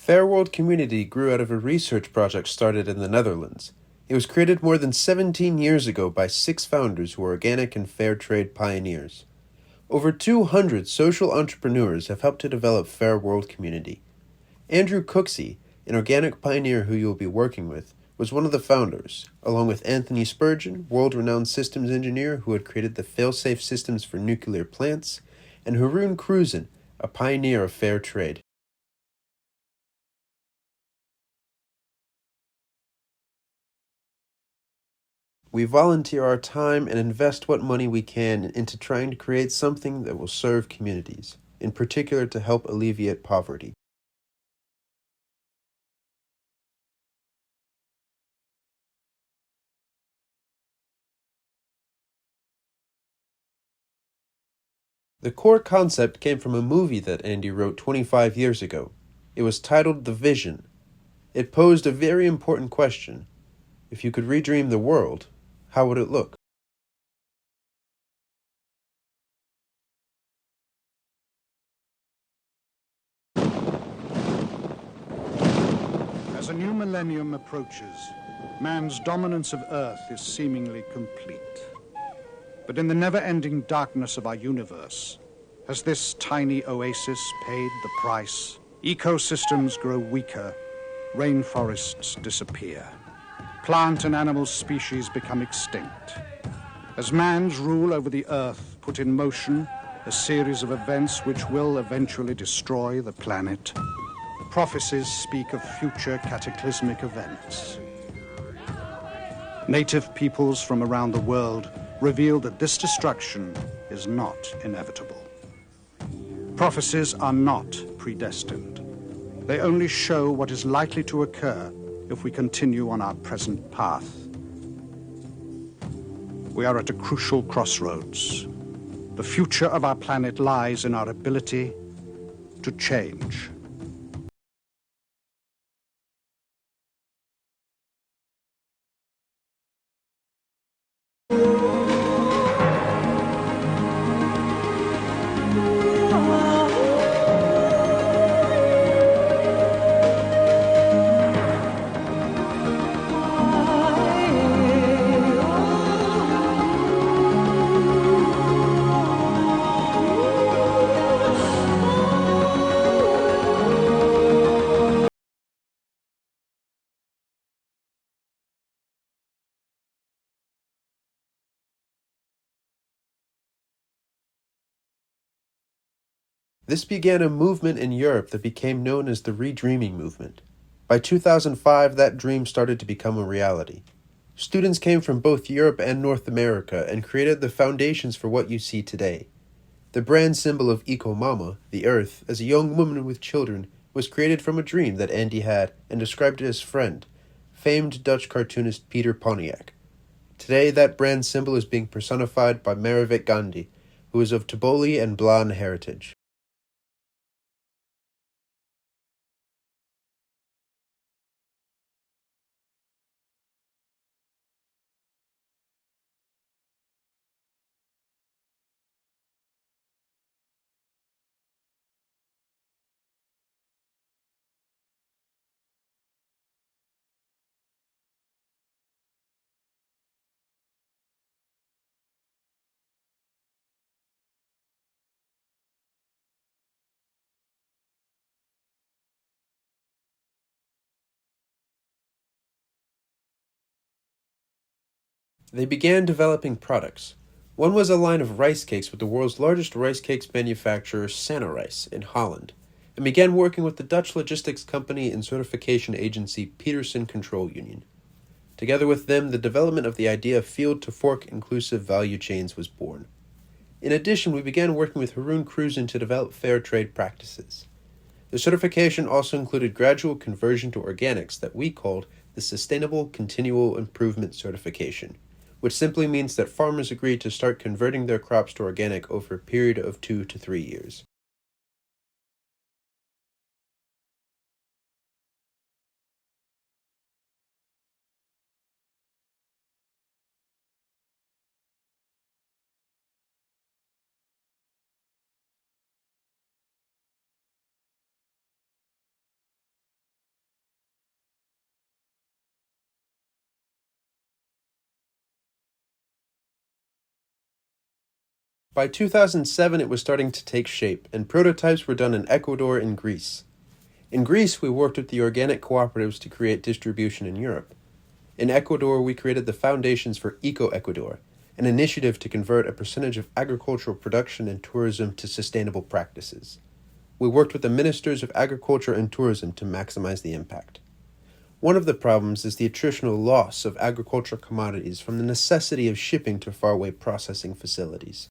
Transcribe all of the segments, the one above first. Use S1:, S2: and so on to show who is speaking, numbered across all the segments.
S1: Fair World Community grew out of a research project started in the Netherlands. It was created more than 17 years ago by 6 founders who were organic and fair trade pioneers. Over 200 social entrepreneurs have helped to develop Fair World Community. Andrew Cooksey, an organic pioneer who you will be working with, was one of the founders, along with Anthony Spurgeon, world-renowned systems engineer who had created the fail-safe systems for nuclear plants, and Haroon Cruzen, a pioneer of fair trade. We volunteer our time and invest what money we can into trying to create something that will serve communities, in particular to help alleviate poverty. The core concept came from a movie that Andy wrote 25 years ago. It was titled The Vision. It posed a very important question. If you could redream the world, how would it look?
S2: As a new millennium approaches, man's dominance of Earth is seemingly complete. But in the never-ending darkness of our universe, has this tiny oasis paid the price? Ecosystems grow weaker, rainforests disappear. Plant and animal species become extinct. As man's rule over the Earth put in motion a series of events which will eventually destroy the planet, prophecies speak of future cataclysmic events. Native peoples from around the world reveal that this destruction is not inevitable. Prophecies are not predestined. They only show what is likely to occur if we continue on our present path. We are at a crucial crossroads. The future of our planet lies in our ability to change.
S1: This began a movement in Europe that became known as the Redreaming Movement. By 2005, that dream started to become a reality. Students came from both Europe and North America and created the foundations for what you see today. The brand symbol of Eco-Mama, the Earth, as a young woman with children, was created from a dream that Andy had and described to his friend, famed Dutch cartoonist Peter Pontiac. Today, that brand symbol is being personified by Maravik Gandhi, who is of Taboli and Blan heritage. They began developing products. One was a line of rice cakes with the world's largest rice cakes manufacturer, Sana Rice, in Holland, and began working with the Dutch logistics company and certification agency Peterson Control Union. Together with them, the development of the idea of field-to-fork inclusive value chains was born. In addition, we began working with Haroon Cruzen to develop fair trade practices. The certification also included gradual conversion to organics that we called the Sustainable Continual Improvement Certification, which simply means that farmers agreed to start converting their crops to organic over a period of 2 to 3 years. By 2007, it was starting to take shape, and prototypes were done in Ecuador and Greece. In Greece, we worked with the organic cooperatives to create distribution in Europe. In Ecuador, we created the Foundations for Eco-Ecuador, an initiative to convert a percentage of agricultural production and tourism to sustainable practices. We worked with the ministers of agriculture and tourism to maximize the impact. One of the problems is the attritional loss of agricultural commodities from the necessity of shipping to faraway processing facilities.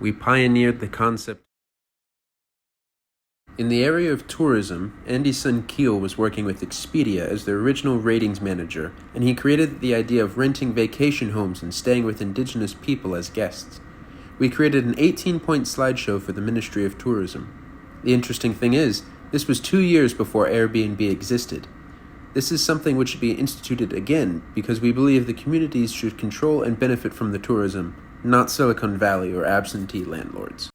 S1: We pioneered the concept. In the area of tourism, Andy's son Keel was working with Expedia as their original ratings manager, and he created the idea of renting vacation homes and staying with indigenous people as guests. We created an 18-point slideshow for the Ministry of Tourism. The interesting thing is, this was 2 years before Airbnb existed. This is something which should be instituted again because we believe the communities should control and benefit from the tourism, not Silicon Valley or absentee landlords.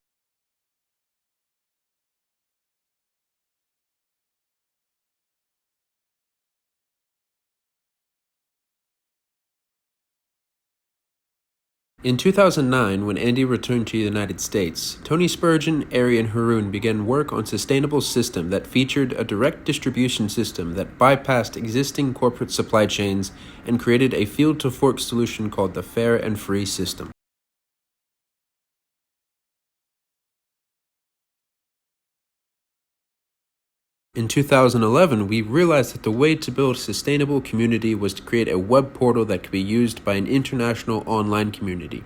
S1: In 2009, when Andy returned to the United States, Tony Spurgeon, Ari, and Haroon began work on a sustainable system that featured a direct distribution system that bypassed existing corporate supply chains and created a field-to-fork solution called the Fair and Free system. In 2011, we realized that the way to build a sustainable community was to create a web portal that could be used by an international online community.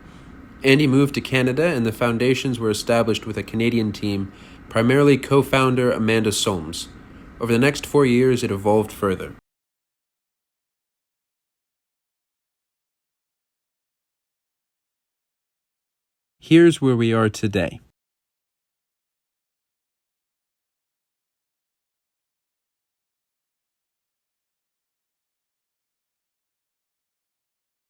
S1: Andy moved to Canada, and the foundations were established with a Canadian team, primarily co-founder Amanda Solms. Over the next 4 years, it evolved further. Here's where we are today.